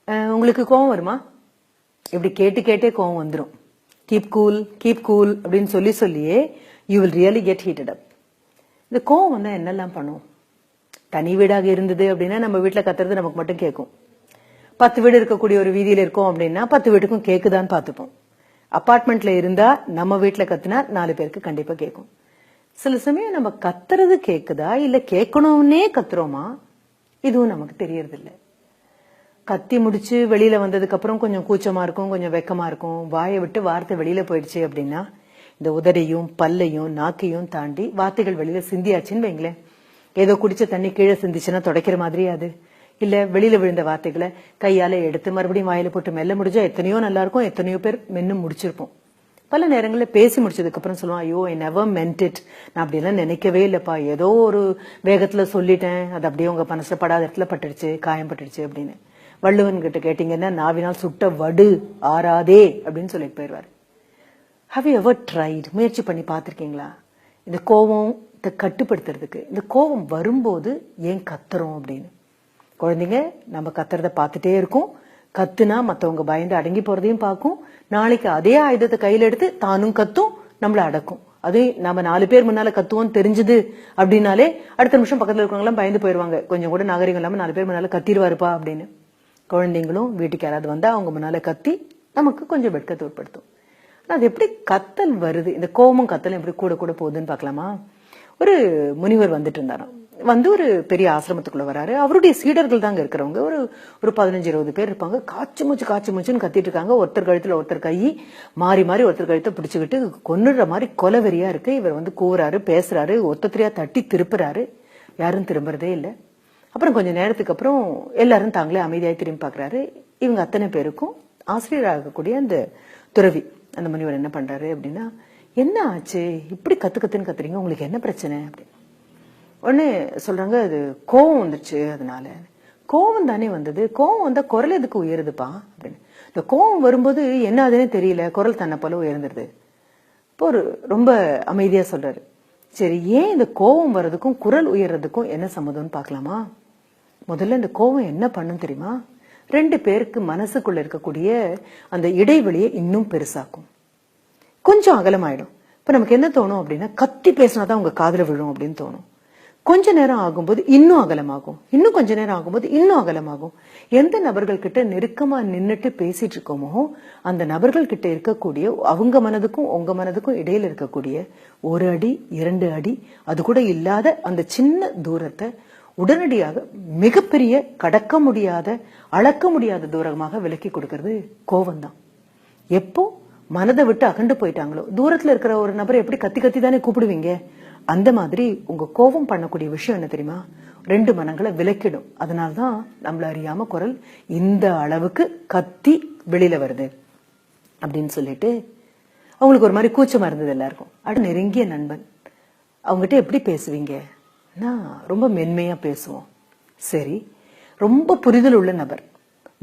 உங்களுக்கு கோவம் வருமா? இப்படி கேட்டு கேட்டே கோவம் வந்துடும். கீப் கூல் அப்படின்னு சொல்லியே you will really get heated அப். இந்த கோவம் வந்தா என்னெல்லாம் பண்ணும்? தனி வீடாக இருந்தது அப்படின்னா நம்ம வீட்டுல கத்துறது நமக்கு மட்டும் கேட்கும். 10 வீடு இருக்கக்கூடிய ஒரு வீதியில இருக்கோம் அப்படின்னா 10 வீட்டுக்கும் கேக்குதான்னு பாத்துப்போம். அபார்ட்மெண்ட்ல இருந்தா நம்ம வீட்டுல கத்துனா 4 பேருக்கு கண்டிப்பா கேட்கும். சில சமயம் நம்ம கத்துறது கேக்குதா இல்ல கேட்கணும்னே கத்துறோமா, இதுவும் நமக்கு தெரியறது இல்ல. கத்தி முடிச்சு வெளியில வந்ததுக்கு அப்புறம் கொஞ்சம் கூச்சமா இருக்கும், கொஞ்சம் வெக்கமா இருக்கும். வாயை விட்டு வார்த்தை வெளியில போயிடுச்சு அப்படின்னா இந்த உதடையும் பல்லையும் நாக்கையும் தாண்டி வார்த்தைகள் வெளியில சிந்தியாச்சுன்னு வைங்களேன். ஏதோ குடிச்ச தண்ணி கீழே சிந்திச்சுன்னா தொடக்கிற மாதிரி அது இல்ல, வெளியில விழுந்த வார்த்தைகளை கையால எடுத்து மறுபடியும் வாயில போட்டு மெல்ல முடிஞ்சா எத்தனையோ நல்லா இருக்கும், எத்தனையோ பேர் மென்னு முடிச்சிருப்போம். பல நேரங்களில் பேசி முடிச்சதுக்கு அப்புறம் சொல்லுவான், ஐயோ ஐ நெவர் மென்ட் இட், நான் அப்படியெல்லாம் நினைக்கவே இல்லப்பா, ஏதோ ஒரு வேகத்துல சொல்லிட்டேன், அது அப்படியே உங்க மனசுல படாத இடத்துல பட்டுடுச்சு, காயம் பட்டுடுச்சு அப்படின்னு. வள்ளுவன் கிட்ட கேட்டீங்கன்னா நாவினால் சுட்ட வடு ஆறாதே அப்படின்னு சொல்லிட்டு போயிடுவாரு. How you ever tried? முயற்சி பண்ணி பார்த்திருக்கீங்களா இந்த கோவத்தை கட்டுப்படுத்துறதுக்கு? இந்த கோவம் வரும்போது ஏன் கத்துறோம் அப்படின்னு. குழந்தைங்க நம்ம கத்துறத பார்த்துட்டே இருக்கும். கத்துனா மத்தவங்க பயந்து அடங்கி போறதையும் பார்க்கும். நாளைக்கு அதே ஆயுதத்தை கையில எடுத்து தானும் கத்தும், நம்மள அடக்கும். அதே நம்ம 4 பேர் முன்னால கத்துவோம் தெரிஞ்சது அப்படின்னாலே அடுத்த நிமிஷம் பக்கத்துல இருக்கவங்க எல்லாம் பயந்து போயிருவாங்க. கொஞ்சம் கூட நாகரிகம் இல்லாம 4 பேர் முன்னால கத்திடுவாருப்பா அப்படின்னு. குழந்தைங்களும் வீட்டுக்கு யாராவது வந்தா அவங்க முன்னால கத்தி நமக்கு கொஞ்சம் வெட்கத்தை ஏற்படுத்தும். அது எப்படி கத்தல் வருது, இந்த கோபமும் கத்தலும் எப்படி கூட கூட போகுதுன்னு பாக்கலாமா? ஒரு முனிவர் வந்துட்டு இருந்தாராம். வந்து ஒரு பெரிய ஆசிரமத்துக்குள்ள வராரு. அவருடைய சீடர்கள் தாங்க இருக்கிறவங்க. ஒரு 15-20 பேர் இருப்பாங்க. காய்ச்சி மூச்சுன்னு கத்திட்டு இருக்காங்க. ஒருத்தர் கழுத்துல ஒருத்தர் கை மாறி ஒருத்தர் கழுத்தை பிடிச்சுக்கிட்டு கொன்னுற மாதிரி கொலவெறியா இருக்கு. இவர் வந்து கூவுறாரு, பேசுறாரு, ஒத்தத்திரியா தட்டி திருப்புறாரு. யாரும் திரும்புறதே இல்லை. அப்புறம் கொஞ்ச நேரத்துக்கு அப்புறம் எல்லாரும் தாங்களே அமைதியாய் திரும்பி பாக்குறாரு. இவங்க அத்தனை பேருக்கும் ஆசிரியராக இருக்கக்கூடிய அந்த துறவி, அந்த முனிவர் என்ன பண்றாரு அப்படின்னா, என்ன ஆச்சு இப்படி கத்துன்னு கத்துறீங்க, உங்களுக்கு என்ன பிரச்சனை அப்படின்னு. உடனே சொல்றாங்க, அது கோவம் வந்துருச்சு. அதனால கோவம் தானே வந்தது, கோவம் வந்தா குரல் எதுக்கு உயருதுப்பா அப்படின்னு. இந்த கோவம் வரும்போது என்ன ஆகுதுன்னு தெரியல, குரல் தன்னை போல உயர்ந்துருது. இப்போ ஒரு ரொம்ப அமைதியா சொல்றாரு. சரி, ஏன் இந்த கோவம் வர்றதுக்கும் குரல் உயர்றதுக்கும் என்ன சம்மதம்னு பாக்கலாமா? முதல்ல இந்த கோவம் என்ன பண்ணும் தெரியுமா? 2 பேருக்கு மனசுக்குள்ள இருக்கக்கூடிய அந்த இடைவெளியை இன்னும் பெருசாக்கும், கொஞ்சம் அகலமாயிடும். இப்ப நமக்கு என்ன தோணும் அப்படின்னா, கத்தி பேசினாதான் உங்க காதுல விழும் அப்படின்னு தோணும். கொஞ்ச நேரம் ஆகும்போது இன்னும் அகலமாகும், இன்னும் கொஞ்ச நேரம் ஆகும்போது இன்னும் அகலமாகும். எந்த நபர்கள் கிட்ட நெருக்கமா நின்னுட்டு பேசிட்டு இருக்கோமோ அந்த நபர்கள் கிட்ட இருக்கக்கூடிய அவங்க மனதுக்கும் உங்க மனதுக்கும் இடையில இருக்கக்கூடிய 1 அடி 2 அடி அது கூட இல்லாத அந்த சின்ன தூரத்தை உடனடியாக மிகப்பெரிய கடக்க முடியாத அளக்க முடியாத தூரமாக விலக்கி கொடுக்கறது கோவம் தான். எப்போ மனதை விட்டு அகண்டு போயிட்டாங்களோ, தூரத்துல இருக்கிற ஒரு நபரை எப்படி கத்தி தானே கூப்பிடுவீங்க, அந்த மாதிரி உங்க கோபம் பண்ணக்கூடிய விஷயம் என்ன தெரியுமா? 2 மனங்களை விலக்கிடும். அதனால்தான் நம்மள அறியாம குரல் இந்த அளவுக்கு கத்தி வெளியில வருது அப்படின்னு சொல்லிட்டு அவங்களுக்கு ஒரு மாதிரி கூச்சமா இருந்தது எல்லாருக்கும். அடுத்து நெருங்கிய நண்பன், அவங்ககிட்ட எப்படி பேசுவீங்க? ரொம்ப மென்மையா பேசுவோம். சரி, ரொம்ப புரிதல் உள்ள நபர்,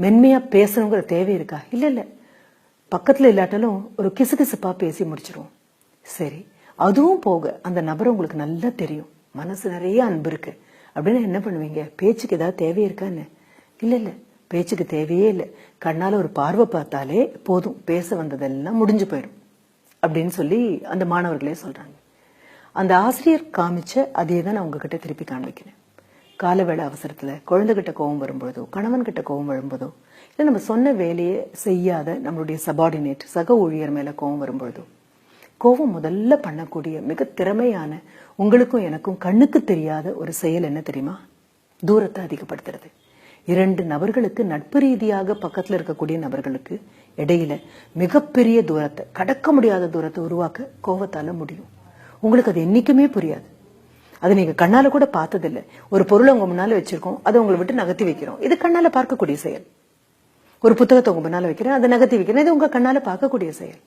மென்மையா பேசணுங்கிற தேவை இருக்கா? இல்ல, பக்கத்துல இல்லாட்டாலும் ஒரு கிசுகிசுப்பா பேசி முடிச்சிருவோம். சரி, அதுவும் போக அந்த நபர் உங்களுக்கு நல்லா தெரியும், மனசு நிறைய அன்பு இருக்கு அப்படின்னு என்ன பண்ணுவீங்க? பேச்சுக்கு ஏதாவது தேவை இருக்கான்னு? இல்ல, பேச்சுக்கு தேவையே இல்லை, கண்ணால ஒரு பார்வை பார்த்தாலே போதும், பேச வந்ததெல்லாம் முடிஞ்சு போயிடும் அப்படின்னு சொல்லி அந்த மாணவர்களே சொல்றாங்க. அந்த ஆசிரியர் காமிச்ச அதே தான் நான் உங்ககிட்ட திருப்பி காண்பிக்கிறேன். காலவேளை அவசரத்துல குழந்தைகிட்ட கோவம் வரும்போதோ, கணவன் கிட்ட கோவம் வரும்போதோ, இல்ல நம்ம சொன்ன வேலையை செய்யாத நம்மளுடைய சபார்டினேட் சக ஊழியர் மேல கோவம் வரும்பொழுதோ, கோவம் முதல்ல பண்ணக்கூடிய மிக திறமையான உங்களுக்கும் எனக்கும் கண்ணுக்கு தெரியாத ஒரு செயல் என்ன தெரியுமா? தூரத்தை அதிகப்படுத்துறது. 2 நபர்களுக்கு நட்பு ரீதியாக பக்கத்துல இருக்கக்கூடிய நபர்களுக்கு இடையில மிகப்பெரிய தூரத்தை, கடக்க முடியாத தூரத்தை உருவாக்க கோவத்தால முடியும். உங்களுக்கு அது என்னைக்குமே புரியாது, அது நீங்க கண்ணால கூட பார்த்ததில்லை. ஒரு பொருளை உங்க முன்னால வச்சிருக்கோம், அதை உங்களை விட்டு நகர்த்தி வைக்கிறோம், இது கண்ணால பார்க்கக்கூடிய செயல். ஒரு புத்தகத்தை உங்க முன்னால வைக்கிறேன், அதை நகர்த்தி வைக்கிறேன், இது உங்க கண்ணால பார்க்கக்கூடிய செயல்.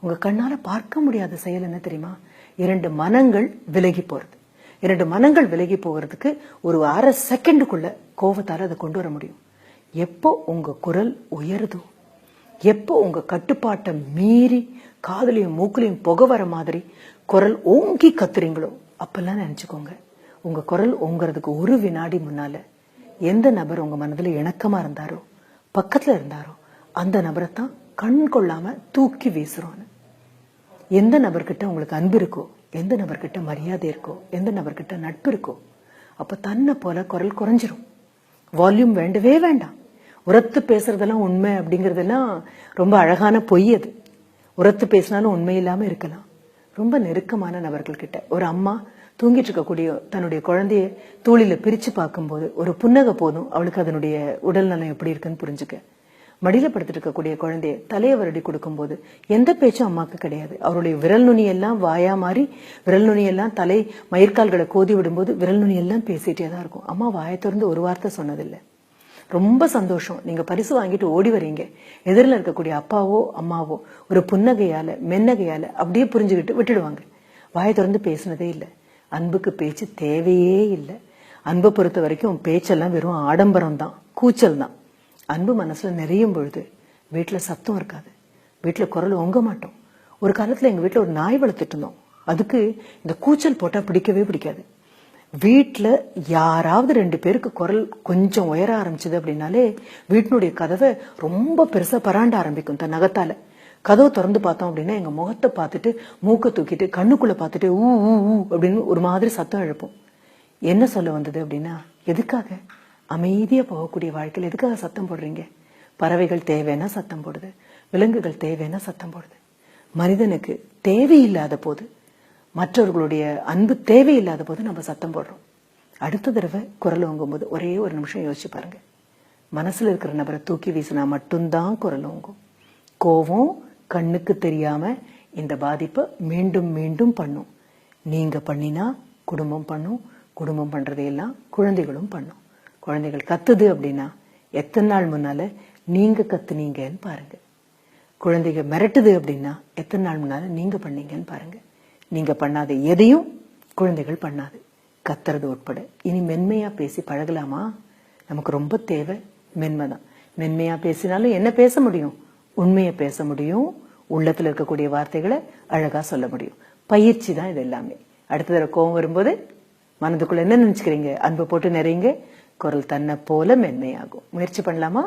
உங்க கண்ணால பார்க்க முடியாத செயல் என்ன தெரியுமா? 2 மனங்கள் விலகி போறது. 2 மனங்கள் விலகி போகிறதுக்கு ஒரு அரை செகண்டுக்குள்ள கோவத்தால அதை கொண்டு வர முடியும். எப்போ உங்க குரல் உயருதோ, எப்போ உங்க கட்டுப்பாட்டை மீறி காதலையும் மூக்கலையும் புகை வர மாதிரி குரல் ஓங்கி கத்துறீங்களோ அப்பெல்லாம் நினைச்சுக்கோங்க, உங்க குரல் ஓங்குறதுக்கு 1 வினாடி முன்னால எந்த நபர் உங்க மனதுல இணக்கமா இருந்தாரோ பக்கத்துல இருந்தாரோ அந்த நபரை தான் கண் கொள்ளாம தூக்கி வீசுறோம். எந்த நபர்கிட்ட உங்களுக்கு அன்பு இருக்கோ, எந்த நபர்கிட்ட மரியாதை இருக்கோ, எந்த நபர்கிட்ட நட்பு இருக்கோ, அப்ப தன்னை போல குரல் குறைஞ்சிரும். வால்யூம் வேண்டவே வேண்டாம். உரத்து பேசுறதெல்லாம் உண்மை அப்படிங்கறதெல்லாம் ரொம்ப அழகான பொய். அது உரத்து பேசினாலும் உண்மை இல்லாம இருக்கலாம். ரொம்ப நெருக்கமான நபர்கள் கிட்ட ஒரு அம்மா தூங்கிட்டு இருக்கக்கூடிய தன்னுடைய குழந்தைய தூளில பிரிச்சு பார்க்கும்போது ஒரு புன்னகை போதும் அவளுக்கு அதனுடைய உடல் நலம் எப்படி இருக்குன்னு புரிஞ்சுக்க. மடியில படுத்துட்டு இருக்கக்கூடிய குழந்தைய தலையை வருடி கொடுக்கும் போது எந்த பேச்சும் அம்மாக்கு கிடையாது. அவருடைய விரல் நுனி எல்லாம் வாயா மாறி விரல் நுனி எல்லாம் தலை மயிர்கால்களை கோதி விடும்போது விரல் நுனி எல்லாம் பேசிட்டே தான் இருக்கும். அம்மா வாயை திறந்து ஒரு வார்த்தை சொன்னதில்லை. ரொம்ப சந்தோஷம். நீங்க பரிசு வாங்கிட்டு ஓடி வரீங்க, எதிரில் இருக்கக்கூடிய அப்பாவோ அம்மாவோ ஒரு புன்னகையால மென்னகையால அப்படியே புரிஞ்சுக்கிட்டு விட்டுடுவாங்க. வாயை திறந்து பேசினதே இல்லை. அன்புக்கு பேச்சு தேவையே இல்லை. அன்பை பொறுத்த வரைக்கும் பேச்செல்லாம் வெறும் ஆடம்பரம் தான், கூச்சல் தான். அன்பு மனசுல நிறையும் பொழுது வீட்டுல சத்தம் இருக்காது, வீட்டுல குரல் ஓங்க மாட்டோம். ஒரு காலத்துல எங்க வீட்டுல ஒரு நாய் வளர்த்துட்டு இருந்தோம். அதுக்கு இந்த கூச்சல் போட்டா பிடிக்கவே பிடிக்காது. வீட்டுல யாராவது 2 பேருக்கு குரல் கொஞ்சம் உயர ஆரம்பிச்சது அப்படின்னாலே வீட்டினுடைய கதவை ரொம்ப பெருசா பராண்ட ஆரம்பிக்கும் தன் நகத்தால. கதவை திறந்து பார்த்தோம் அப்படின்னா எங்க முகத்தை பார்த்துட்டு மூக்க தூக்கிட்டு கண்ணுக்குள்ள பார்த்துட்டு ஊ ஊ ஊ அப்படின்னு ஒரு மாதிரி சத்தம் எழுப்போம். என்ன சொல்ல வந்தது அப்படின்னா, எதுக்காக அமைதியா போகக்கூடிய வாழ்க்கையில் எதுக்காக சத்தம் போடுறீங்க? பறவைகள் தேவைன்னா சத்தம் போடுது, விலங்குகள் தேவைன்னா சத்தம் போடுது. மனிதனுக்கு தேவையில்லாத போது, மற்றவர்களுடைய அன்பு தேவையில்லாத போது நம்ம சத்தம் போடுறோம். அடுத்த தடவை குரல் ஓங்கும் போது ஒரே ஒரு நிமிஷம் யோசிச்சு பாருங்க. மனசுல இருக்கிற நபரை தூக்கி வீசினா மட்டும்தான் குரல் ஓங்கும். கோவம் கண்ணுக்கு தெரியாம இந்த பாதிப்பை மீண்டும் மீண்டும் பண்ணும். நீங்க பண்ணினா குடும்பம் பண்ணும், குடும்பம் பண்றதையெல்லாம் குழந்தைகளும் பண்ணும். குழந்தைகள் கத்துது அப்படின்னா எத்தனை நாள் முன்னால நீங்க கத்துனீங்கன்னு பாருங்க. குழந்தைகள் மிரட்டுது அப்படின்னா எத்தனை நாள் முன்னால நீங்க பண்ணீங்கன்னு பாருங்க. நீங்க பண்ணாத எதையும் குழந்தைகள் பண்ணாது, கத்துறது உட்பட. இனி மென்மையா பேசி பழகலாமா? நமக்கு ரொம்ப தேவை மென்மைதான். மென்மையா பேசினாலும் என்ன பேச முடியும்? உண்மையை பேச முடியும், உள்ளத்துல இருக்கக்கூடிய வார்த்தைகளை அழகா சொல்ல முடியும். பயிற்சி தான் இது எல்லாமே. அடுத்த தடவை கோவம் வரும்போது மனதுக்குள்ள என்ன நினைச்சுக்கிறீங்க? அன்பு போட்டு நிறைங்க, குரல் தன்னை போல மென்மையாகும். முயற்சி பண்ணலாமா?